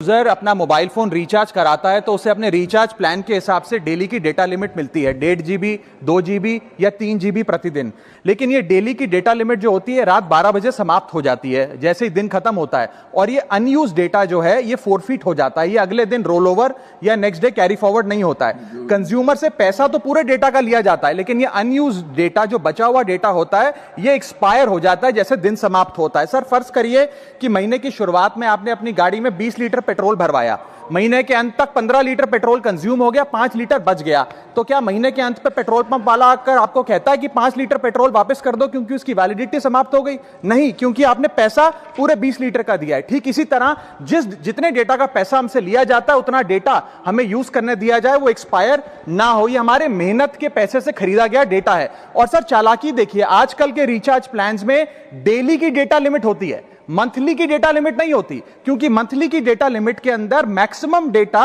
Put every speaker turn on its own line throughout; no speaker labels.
User अपना mobile phone recharge कराता है तो उसे अपने रिचार्ज प्लान के हिसाब से डेली की डेटा लिमिट मिलती है, 1.5 GB, 2 GB या 3 GB प्रतिदिन। लेकिन ये डेली की डेटा लिमिट जो होती है रात 12 बजे समाप्त हो जाती है, जैसे ही दिन खत्म होता है, और ये अनयूज डेटा जो है ये फोरफिट हो जाता है, ये अगले दिन रोल ओवर या नेक्स्ट डे कैरी फॉरवर्ड नहीं होता है। कंज्यूमर से पैसा तो पूरे डेटा का लिया जाता है, लेकिन ये अनयूज डेटा, जो बचा हुआ डेटा होता है, ये एक्सपायर हो जाता है जैसे दिन समाप्त होता है। सर फर्ज करिए कि महीने की शुरुआत में आपने अपनी गाड़ी में 20 लीटर पेट्रोल भरवाया, महीने के अंत तक 15 लीटर पेट्रोल कंज्यूम हो गया, 5 लीटर बच गया, तो क्या महीने के अंत पे पेट्रोल पंप वाला आकर आपको कहता है कि 5 लीटर पेट्रोल वापस कर दो क्योंकि उसकी वैलिडिटी समाप्त हो गई? नहीं, क्योंकि आपने पैसा पूरे 20 लीटर का दिया है। ठीक इसी तरह जितने डेटा का पैसा हमसे लिया जाता है उतना डेटा हमें यूज करने दिया जाए, वो एक्सपायर ना हो। ये हमारे मेहनत के पैसे से खरीदा गया डेटा है। और सर चालाकी देखिए, आजकल के रिचार्ज प्लान्स में डेली की डेटा लिमिट होती है, मंथली की डेटा लिमिट नहीं होती, क्योंकि मंथली की डेटा लिमिट के अंदर मैक्सिमम डेटा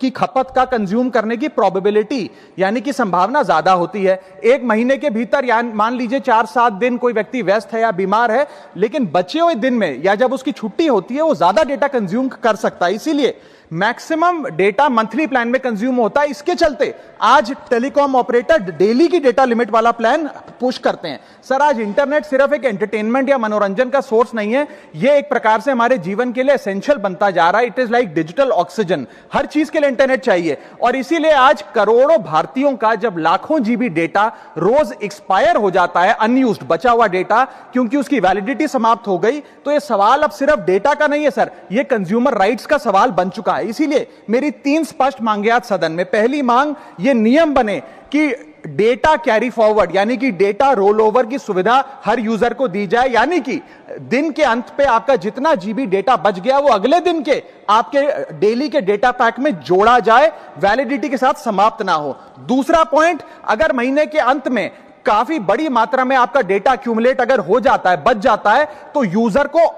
की खपत का कंज्यूम करने की प्रोबेबिलिटी यानी कि संभावना ज्यादा होती है। एक महीने के भीतर या मान लीजिए 4-7 दिन कोई व्यक्ति व्यस्त है या बीमार है, लेकिन बचे हुए दिन में या जब उसकी छुट्टी होती है वो ज्यादा डेटा कंज्यूम कर सकता है, इसीलिए मैक्सिमम डेटा मंथली प्लान में कंज्यूम होता है। इसके चलते आज टेलीकॉम ऑपरेटर डेली की डेटा लिमिट वाला प्लान पुश करते हैं। सर आज इंटरनेट सिर्फ एक एंटरटेनमेंट या मनोरंजन का सोर्स नहीं है, यह एक प्रकार से हमारे जीवन के लिए एसेंशियल बनता जा रहा है। It is like digital oxygen, हर चीज के लिए इंटरनेट चाहिए। और इसीलिए आज करोड़ों भारतीयों का जब लाखों जीबी डेटा रोज एक्सपायर हो जाता है, अनयूज्ड बचा हुआ डेटा, क्योंकि उसकी वैलिडिटी समाप्त हो गई, तो यह सवाल अब सिर्फ डेटा का नहीं है सर, यह कंज्यूमर राइट्स का सवाल बन चुका है। इसीलिए मेरी 3 स्पष्ट मांगे आज सदन में। पहली मांग, यह नियम बने कि डेटा कैरी फॉरवर्ड यानी कि डेटा रोल ओवर की सुविधा हर यूजर को दी जाए, यानी कि दिन के अंत पे आपका जितना जीबी डेटा बच गया वो अगले दिन के आपके डेली के डेटा पैक में जोड़ा जाए, वैलिडिटी के साथ समाप्त ना हो। दूसरा पॉइंट, अगर महीने के अंत में काफी बड़ी मात्रा में आपका डेटा एक्यूमुलेट अगर हो जाता है, बच जाता है, तो यूजर को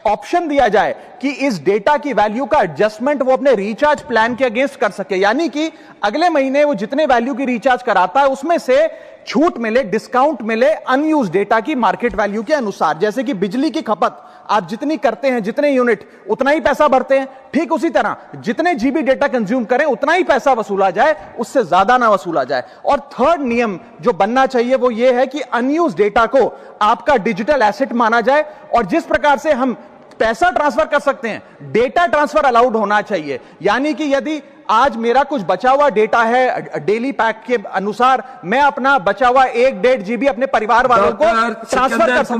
ऑप्शन दिया जाए कि इस डेटा की वैल्यू का एडजस्टमेंट वो अपने रिचार्ज प्लान के अगेंस्ट कर सके, यानी कि अगले महीने वो जितने वैल्यू की रिचार्ज कराता है उसमें से छूट मिले, डिस्काउंट मिले अनयूज्ड डेटा की मार्केट वैल्यू के अनुसार। जैसे कि बिजली की खपत आप जितनी करते हैं, जितने यूनिट, उतना ही पैसा भरते हैं, ठीक उसी तरह जितने जीबी डेटा कंज्यूम करें उतना ही पैसा वसूला जाए, उससे ज्यादा ना वसूला जाए। और थर्ड नियम जो बनना चाहिए वो ये है कि अनयूज्ड डेटा को आपका डिजिटल एसेट माना जाए, और जिस प्रकार से हम पैसा ट्रांसफर कर सकते हैं, डेटा ट्रांसफर अलाउड होना चाहिए। यानी कि यदि आज मेरा कुछ बचा हुआ डेटा है डेली पैक के अनुसार, मैं अपना बचा हुआ 1-1.5 GB अपने परिवार वालों को ट्रांसफर कर सकूं।